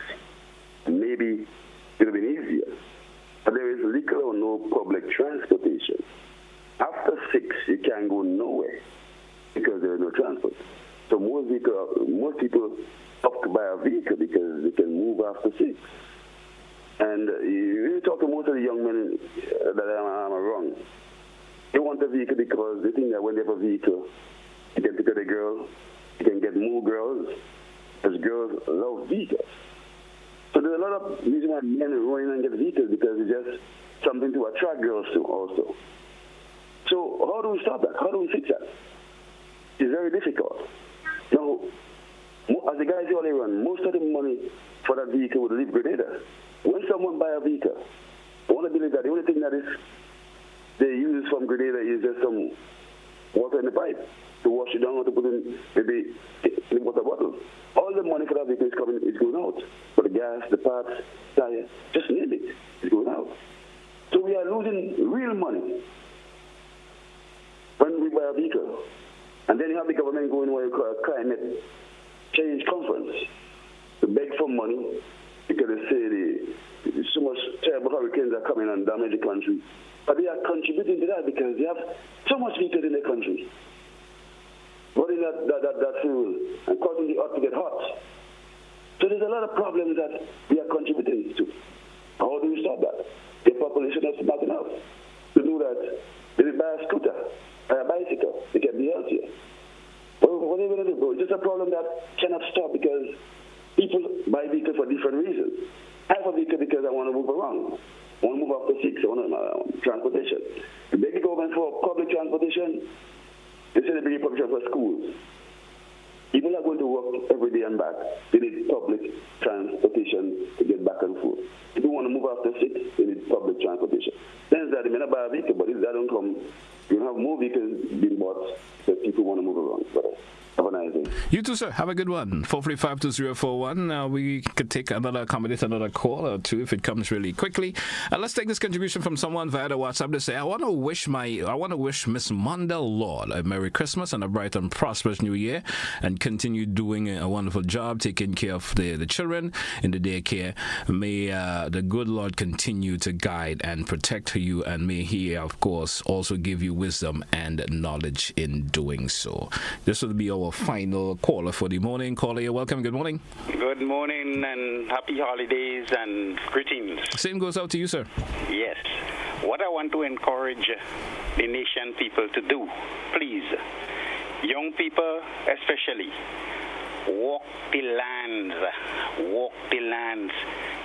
maybe it would have been easier. But there is little or no public transportation. After 6, you can't go nowhere because there is no transport. So most people have to buy a vehicle because they can move after 6. And you talk to most of the young men that are wrong. They want a vehicle because they think that when they have a vehicle, you can pick up a girl, you can get more girls, because girls love vehicles. So there's a lot of reason why men are running and get vehicles because it's just something to attract girls to also. So how do we stop that? How do we fix that? It's very difficult. Now, as the guys earlier on, most of the money for that vehicle would leave Grenada. When someone buy a vehicle, I want to believe that the only thing that is they use from Grenada is just some water in the pipe to wash it down or to put in maybe in water bottle. All the money for that vehicle is going out. For the gas, the parts, tire, just name it, it's going out. So we are losing real money when we buy a vehicle. And then you have the government going what you call a climate change conference to beg for money because they say so much terrible hurricanes are coming and damage the country. But they are contributing to that because they have so much vehicles in the country. running that fuel and causing the earth to get hot. So there's a lot of problems that we are contributing to. How do we stop that? The population is not enough to do that. If you buy a scooter or a bicycle, it can be healthier. What are you going to do? It's just a problem that cannot stop because people buy vehicles for different reasons. I have a vehicle because I want to move around. I want to move after 6. I want transportation. The big government for public transportation, they say they bring public for schools. People are going to work every day and back. They need public transportation to get back and forth. If you want to move after 6, they need public transportation. Then that they may not buy a vehicle, but if that don't come, you have more vehicles being bought that people want to move around. But have a nice day. You too, sir. Have a good one. 435-2041. We could accommodate another call or two if it comes really quickly. Let's take this contribution from someone via the WhatsApp to say, I want to wish Miss Mondell Lord a Merry Christmas and a bright and prosperous New Year, and continue doing a wonderful job taking care of the children in the daycare. May the good Lord continue to guide and protect you, and may He, of course, also give you wisdom and knowledge in doing so. This will be our final caller for the morning. Caller, you're welcome. Good morning. Good morning and happy holidays and greetings. Same goes out to you, sir. Yes. What I want to encourage the nation people to do, please, young people especially, walk the lands. Walk the lands.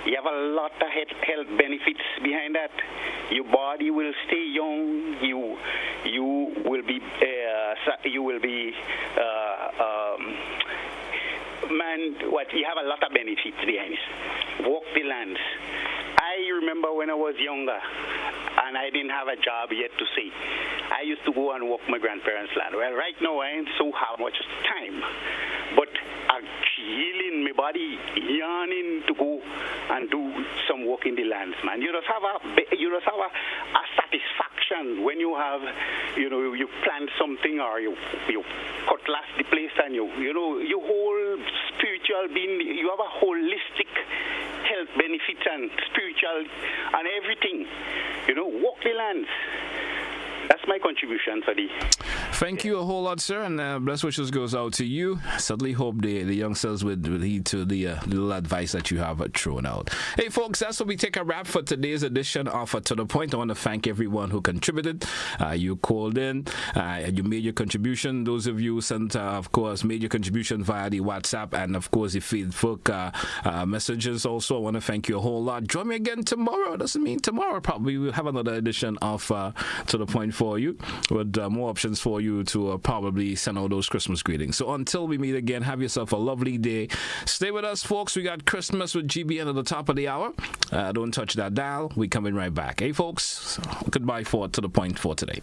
You have a lot of health benefits behind that. Your body will stay young. You will be you have a lot of benefits behind it. Walk the lands. I remember when I was younger and I didn't have a job yet to say, I used to go and walk my grandparents' land. Well, right now I ain't so have much time, but I'm healing my body, yearning to go and do some work in the lands, man. You just have a satisfaction when you have, you plant something or you cutlass the place and your whole spiritual being, you have a holistic health benefits and spiritual and everything. Walk the lands. That's my contribution for the. Thank you a whole lot, sir, and best wishes goes out to you. Certainly hope the youngsters would heed to the little advice that you have thrown out. Hey, folks, that's what we take a wrap for today's edition of To The Point. I want to thank everyone who contributed. You called in, you made your contribution. Those of you sent, of course, made your contribution via the WhatsApp and, of course, the Facebook messages also. I want to thank you a whole lot. Join me again tomorrow. Doesn't mean tomorrow probably we'll have another edition of To The Point for you with more options for you to probably send out those Christmas greetings. So until we meet again, have yourself a lovely day. Stay with us, folks. We got Christmas with GBN at the top of the hour. Don't touch that dial. We coming right back. Hey, folks, goodbye for To The Point for today.